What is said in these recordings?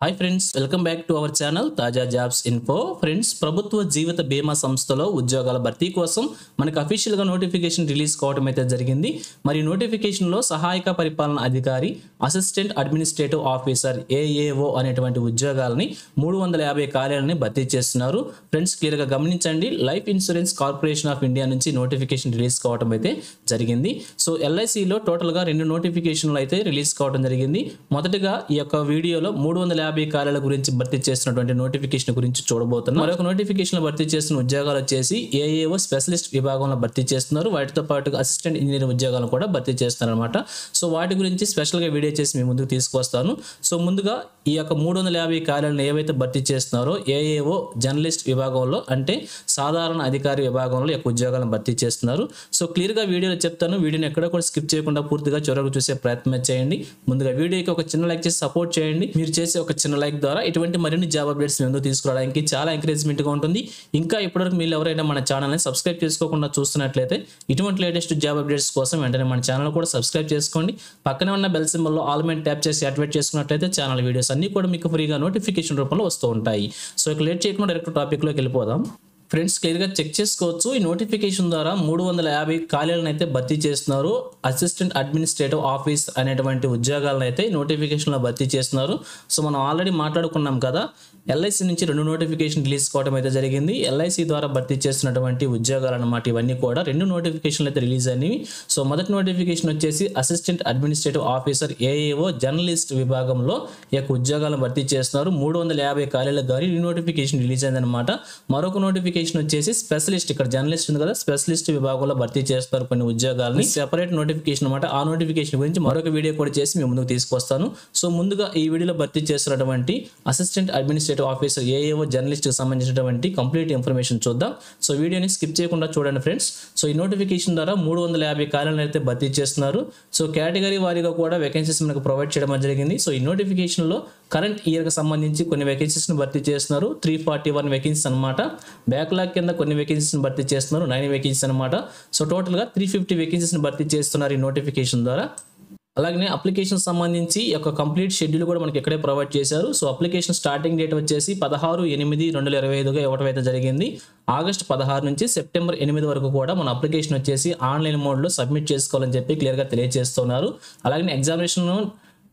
Hi friends, welcome back to our channel తాజా jobs info. Friends, ప్రభుత్వ జీవిత బీమా సంస్థలో ఉద్యోగాల భర్తీ కోసం మనకు అఫీషియల్గా నోటిఫికేషన్ రిలీజ్ కావడం అయితే జరిగింది. మరి నోటిఫికేషన్లో సహాయక పరిపాలన అధికారి, అసిస్టెంట్ అడ్మినిస్ట్రేటివ్ ఆఫీసర్ ఏఏఓ అనేటువంటి ఉద్యోగాలని 350 కార్యాలని భర్తీ చేస్తున్నారు. ఫ్రెండ్స్, క్లియర్గా గమనించండి. Life insurance corporation of India నుంచి నోటిఫికేషన్ రిలీజ్ కావడం అయితే జరిగింది. సో ఎల్ఐసిలో టోటల్గా 2 నోటిఫికేషన్లు అయితే రిలీజ్ కావడం జరిగింది. మొదటగా ఈ యొక్క వీడియోలో 350 కార్యాల గురించి భర్తీ చేస్తున్నటువంటి నోటిఫికేషన్ గురించి చూడబోతున్నాం. మరొక నోటిఫికేషన్ భర్తీ చేస్తున్న ఉద్యోగాలు వచ్చేసి ఏఏఓ స్పెషలిస్ట్ విభాగంలో భర్తీ చేస్తున్నారు. వాటితో పాటు అసిస్టెంట్ ఇంజనీర్ ఉద్యోగాలను కూడా భర్తీ చేస్తున్నారు అనమాట. సో వాటి గురించి స్పెషల్గా వీడియో చేసి మీ ముందుకు తీసుకొస్తాను. సో ముందుగా ఈ యొక్క 350 కార్యాలను ఏవైతే భర్తీ చేస్తున్నారో ఏఏఓ జర్నలిస్ట్ విభాగంలో, అంటే సాధారణ అధికారి విభాగంలో యొక్క ఉద్యోగాలను భర్తీ చేస్తున్నారు. సో క్లియర్గా వీడియోలో చెప్తాను. వీడియోని ఎక్కడ కూడా స్కిప్ చేయకుండా పూర్తిగా చివరకు చూసే ప్రయత్నం చేయండి. ముందుగా వీడియోకి ఒక చిన్న లైక్ చేసి సపోర్ట్ చేయండి. మీరు చేసే ఒక చిన్న లైక్ ద్వారా ఇటువంటి మరిన్ని జాబ్ అప్డేట్స్ ముందుకు తీసుకురావడానికి చాలా ఎంకరేజ్మెంట్గా ఉంటుంది. ఇంకా ఇప్పటివరకు మీరు ఎవరైనా మన ఛానల్ని సబ్స్క్రైబ్ చేసుకోకుండా చూస్తున్నట్లయితే ఇటువంటి లేటెస్ట్ జాబ్ అప్డేట్స్ కోసం వెంటనే మన ఛానల్ కూడా సబ్స్క్రైబ్ చేసుకోండి. పక్కనే ఉన్న బెల్ సింబల్లో ఆల్ మీద ట్యాప్ చేసి యాక్టివేట్ చేసుకున్నట్లయితే ఛానల్ వీడియోస్ అన్ని కూడా మీకు ఫ్రీగా నోటిఫికేషన్ రూపంలో వస్తూ ఉంటాయి. సో ఇక లేట్ చేయకుండా డైరెక్ట్ టాపిక్లోకి వెళ్ళిపోదాం. ఫ్రెండ్స్, క్లియర్గా చెక్ చేసుకోవచ్చు. ఈ నోటిఫికేషన్ ద్వారా 350 ఖాళీలను అయితే భర్తీ చేస్తున్నారు. అసిస్టెంట్ అడ్మినిస్ట్రేటివ్ ఆఫీస్ అనేటువంటి ఉద్యోగాలను అయితే నోటిఫికేషన్లో భర్తీ చేస్తున్నారు. సో మనం ఆల్రెడీ మాట్లాడుకున్నాం కదా, ఎల్ఐసి నుంచి 2 నోటిఫికేషన్ రిలీజ్ కావడం అయితే జరిగింది. ఎల్ఐసి ద్వారా భర్తీ చేస్తున్నటువంటి ఉద్యోగాలు అన్నమాట. ఇవన్నీ కూడా 2 నోటిఫికేషన్లు అయితే రిలీజ్ అయినవి. సో మొదటి నోటిఫికేషన్ వచ్చేసి assistant administrative officer AAO journalist విభాగంలో ఈ యొక్క ఉద్యోగాలను భర్తీ చేస్తున్నారు. 350 ఖాళీలకు గానీ ఈ నోటిఫికేషన్ రిలీజ్ అయిందనమాట. మరొక నోటిఫికేషన్ వచ్చేసి స్పెషలిస్ట్, ఇక్కడ జర్నలిస్ట్ ఉంది కదా, స్పెషలిస్ట్ విభాగంలో భర్తీ చేస్తారు కొన్ని ఉద్యోగాలని. సెపరేట్ నోటిఫికేషన్ అనమాట. ఆ నోటిఫికేషన్ గురించి మరొక వీడియో కూడా చేసి మీ ముందుకు తీసుకొస్తాను. సో ముందుగా ఈ వీడియోలో భర్తీ చేస్తున్నటువంటి assistant administrative officer AAO journalist కి సంబంధించినటువంటి కంప్లీట్ ఇన్ఫర్మేషన్ చూద్దాం. సో వీడియోని స్కిప్ చేయకుండా చూడండి ఫ్రెండ్స్. సో ఈ నోటిఫికేషన్ ద్వారా 350 కార్యాలను అయితే భర్తీ చేస్తున్నారు. సో కేటగిరీ వారీగా కూడా వేకెన్సీస్ మనకు ప్రొవైడ్ చేయడం జరిగింది. సో ఈ నోటిఫికేషన్ లో కరెంట్ ఇయర్ కి సంబంధించి కొన్ని వేకెన్సీస్ ని భర్తీ చేస్తున్నారు. 341 వేకెన్సీస్ అనమాట. బ్యాక్లాగ్ కింద కొన్ని వేకెన్సీస్ ని భర్తీ చేస్తున్నారు, 9 వేకెన్సీస్ అనమాట. సో టోటల్ గా 350 వేకెన్సీస్ ని భర్తీ చేస్తున్నారు ఈ నోటిఫికేషన్ ద్వారా. అలాగే అప్లికేషన్ సంబంధించి యొక్క కంప్లీట్ షెడ్యూల్ కూడా మనకి ఇక్కడే ప్రొవైడ్ చేశారు. సో అప్లికేషన్ స్టార్టింగ్ డేట్ వచ్చేసి 16/8/2025గా ఇవ్వడం అయితే జరిగింది. ఆగస్ట్ 16 నుంచి సెప్టెంబర్ 8 వరకు కూడా మన అప్లికేషన్ వచ్చేసి ఆన్లైన్ మోడ్లో సబ్మిట్ చేసుకోవాలని చెప్పి క్లియర్గా తెలియజేస్తున్నారు. అలాగే ఎగ్జామినేషన్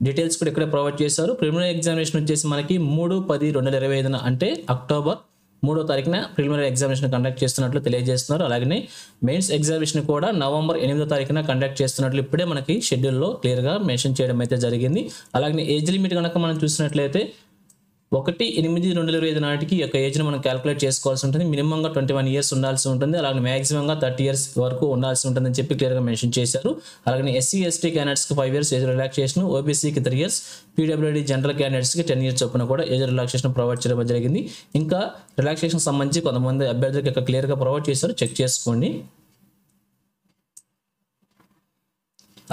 డీటెయిల్స్ కూడా ఇక్కడే ప్రొవైడ్ చేశారు. ప్రిలిమినరీ ఎగ్జామినేషన్ వచ్చేసి మనకి 3/10/2025 అంటే అక్టోబర్ 3వ తారీఖున ప్రిలిమినరీ ఎగ్జామినేషన్ కండక్ట్ చేస్తున్నట్లు తెలియజేస్తున్నారు. అలాగే మెయిన్స్ ఎగ్జామినేషన్ కూడా నవంబర్ 8వ తారీఖున కండక్ట్ చేస్తున్నట్లు ఇప్పుడే మనకి షెడ్యూల్లో క్లియర్గా మెన్షన్ చేయడం అయితే జరిగింది. అలాగే ఏజ్ లిమిట్ కనుక మనం చూసినట్లయితే 1/8/2025 నాటికి యొక్క ఏజ్ని మనం క్యాలిక్యులేట్ చేసుకోవాల్సి ఉంటుంది. మినిమంగా 21 ఇయర్స్ ఉండాల్సి ఉంటుంది. అలాగే మ్యాక్సిమంగా 30 ఇయర్స్ వరకు ఉండాల్సి ఉంటుందని చెప్పి క్లియర్గా మెన్షన్ చేశారు. అలాగే ఎస్సీ ఎస్టీ క్యాండిడేట్స్కి 5 ఇయర్స్ ఏజ్ రిలాక్సేషన్, ఓబీసీకి 3 ఇయర్స్, పీడబ్ల్యూడీ జనరల్ క్యాండిడేట్స్కి 10 ఇయర్స్ చొప్పున కూడా ఏజ్ రిలాక్సేషన్ ప్రొవైడ్ చేయడం జరిగింది. ఇంకా రిలాక్సేషన్ సంబంధించి కొంతమంది అభ్యర్థులకు ఇక్కడ క్లియర్గా ప్రొవైడ్ చేశారు, చెక్ చేసుకోండి.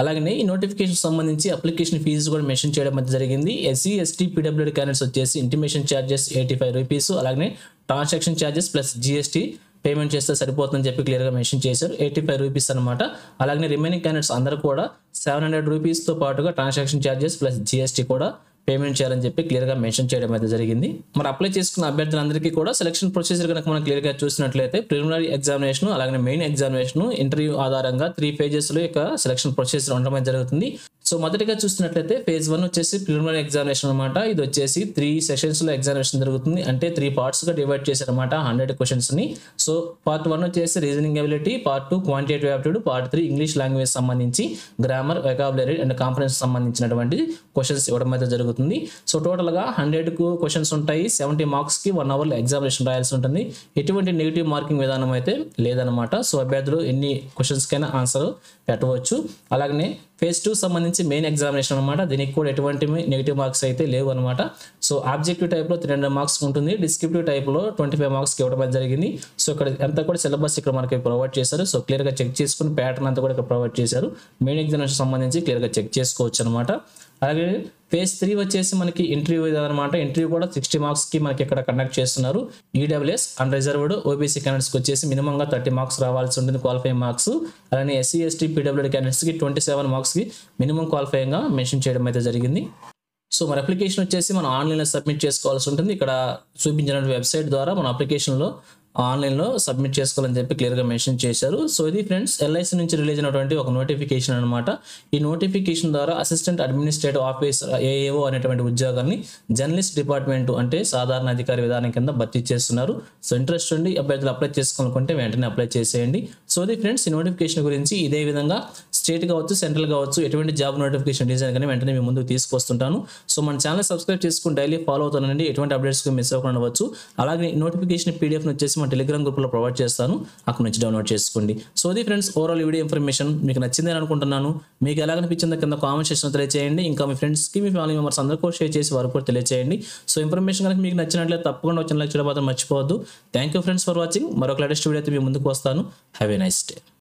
అలాగే ఈ నోటిఫికేషన్ సంబంధించి అప్లికేషన్ ఫీజు కూడా మెన్షన్ చేయడం అయితే జరిగింది. ఎస్సీ ఎస్టీ పీడబ్ల్యూడీ క్యాండిడేట్స్ వచ్చేసి ఇంటిమేషన్ ఛార్జెస్ 85 రూపీస్, అలాగే transaction charges plus GST payment చేస్తే సరిపోతుందని చెప్పి క్లియర్గా మెన్షన్ చేశారు. 85 రూపీస్ అనమాట. అలాగే రిమైనింగ్ క్యాండిడేట్స్ అందరూ కూడా 700 రూపీస్తో పాటుగా ట్రాన్సాక్షన్ ఛార్జెస్ ప్లస్ జీఎస్టీ కూడా పేమెంట్ చేయాలని చెప్పి క్లియర్గా మెన్షన్ చేయడం అయితే జరిగింది. మరి అప్లై చేసుకున్న అభ్యర్థులందరికీ కూడా సెలక్షన్ ప్రొసీజర్ కనుక మనం క్లియర్గా చూసినట్లయితే ప్రిలిమినరీ ఎగ్జామినేషన్, అలాగే మెయిన్ ఎగ్జామినేషన్, ఇంటర్వ్యూ ఆధారంగా 3 phases యొక్క సెలక్షన్ ప్రొసీజర్ ఉండడం జరుగుతుంది. సో మొదటిగా చూసినట్లయితే phase 1 వచ్చేసి ప్రిలిమినరీ ఎగ్జామినేషన్ అనమాట. ఇది వచ్చేసి 3 సెషన్స్లో ఎగ్జామినేషన్ జరుగుతుంది. అంటే 3 పార్ట్స్గా డివైడ్ చేశారనమాట 100 క్వశ్చన్స్ని. సో పార్ట్ 1 వచ్చేసి reasoning ability, part 2 quantitative aptitude, part 3 English language సంబంధించి గ్రామర్, వెకాబులరీ అండ్ కాంప్రహెన్షన్ సంబంధించినటువంటి క్వశ్చన్స్ ఇవ్వడం అయితే జరుగుతుంది. సో టోటల్గా 100 క్వశ్చన్స్ ఉంటాయి. 70 మార్క్స్కి 1 అవర్లో ఎగ్జామినేషన్ రాయాల్సి ఉంటుంది. ఎటువంటి నెగిటివ్ మార్కింగ్ విధానం అయితే లేదనమాట. సో అభ్యర్థులు ఎన్ని క్వశ్చన్స్కైనా ఆన్సర్ పెట్టవచ్చు. అలాగే phase 2 సంబంధించి మెయిన్ ఎగ్జామినేషన్ అనమాట. దీనికి కూడా ఎటువంటి నెగిటివ్ మార్క్స్ అయితే లేవు అనమాట. సో ఆబ్జెక్టివ్ టైప్లో 300 మార్క్స్ ఉంటుంది. డిస్క్రిప్టివ్ టైప్లో 25 మార్క్స్కి ఇవ్వడం జరిగింది. సో ఇక్కడ అంతా కూడా సిలబస్ ఇక్కడ మనకి ప్రొవైడ్ చేశారు. సో క్లియర్గా చెక్ చేసుకుని ప్యాటర్న్ అంతా కూడా ఇక్కడ ప్రొవైడ్ చేశారు. మెయిన్ ఎగ్జామినేషన్ సంబంధించి క్లియర్గా చెక్ చేసుకోవచ్చు అనమాట. అలాగే phase 3 వచ్చేసి మనకి ఇంటర్వ్యూ అనమాట. ఇంటర్వ్యూ కూడా 60 మార్క్స్కి మనకి ఇక్కడ కండక్ట్ చేస్తున్నారు. ఈడబ్ల్యూఎస్ అండ్ రిజర్వ్డ్ ఓబీసీ క్యాండిడేట్స్కి వచ్చేసి మినిమంగా 30 మార్క్స్ రావాల్సి ఉంటుంది క్వాలిఫైయింగ్ మార్క్స్. అలానే ఎస్సీ ఎస్టీ పీడబ్ల్యూడీ క్యాండిడేట్స్కి 27 మార్క్స్కి మినిమం క్వాలిఫైయింగ్గా మెన్షన్ చేయడం అయితే జరిగింది. సో మన అప్లికేషన్ వచ్చేసి మనం ఆన్లైన్లో సబ్మిట్ చేసుకోవాల్సి ఉంటుంది. ఇక్కడ చూపించిన వెబ్సైట్ ద్వారా మన అప్లికేషన్లో ఆన్లైన్లో సబ్మిట్ చేసుకోవాలని చెప్పి క్లియర్గా మెన్షన్ చేశారు. సో ఇది ఫ్రెండ్స్ ఎల్ఐసి నుంచి రిలీజ్ అయినటువంటి ఒక నోటిఫికేషన్ అనమాట. ఈ నోటిఫికేషన్ ద్వారా అసిస్టెంట్ అడ్మినిస్ట్రేటివ్ ఆఫీసర్ ఏఏఓ అనేటువంటి ఉద్యోగాన్ని జర్నలిస్ట్ డిపార్ట్మెంట్ అంటే సాధారణ అధికారి విధానం కింద భర్తీ చేస్తున్నారు. సో ఇంట్రెస్ట్ ఉండి అభ్యర్థులు అప్లై చేసుకోవాలనుకుంటే వెంటనే అప్లై చేసేయండి. సో ఇది ఫ్రెండ్స్ ఈ నోటిఫికేషన్ గురించి. ఇదే విధంగా స్టేట్ కావచ్చు, సెంట్రల్ కావచ్చు, ఎటువంటి జాబ్ నోటిఫికేషన్ డిజైన్ కానీ వెంటనే మీ ముందుకు తీసుకొస్తుంటాను. సో మన ఛానల్ సబ్స్క్రైబ్ చేసుకుని డైలీ ఫాలో అవుతానండి. ఎటువంటి అప్డేట్స్ మిస్ అవ్వకుండా అవ్వచ్చు. అలాగే నోటిఫికేషన్ పీడిఎఫ్ వచ్చేసి మన టెలిగ్రామ్ గ్రూప్లో ప్రొవైడ్ చేస్తాను, అక్కడ నుంచి డౌన్లోడ్ చేసుకోండి. సో ఇది ఫ్రెండ్స్ ఓవరాల్ వీడియో ఇన్ఫర్మేషన్ మీకు నచ్చిందని అనుకుంటున్నాను. మీకు ఎలా అనిపించిందో కింద కామెంట్ సెక్షన్ తెలియజేయండి. ఇంకా మీ ఫ్రెండ్స్కి, మీ ఫ్యామిలీ మెంబర్స్ అందరికీ షేర్ చేసి వారు కూడా తెలియజేయండి. సో ఇన్ఫర్మేషన్ కనుక మీకు నచ్చినట్లయితే తప్పకుండా వచ్చిన లైక్ చేయడం మాత్రం మర్చిపోవద్దు. Thank you friends for watching. మరొక లేటెస్ట్ వీడియో అయితే మీ ముందుకు వస్తాను. Have a nice day.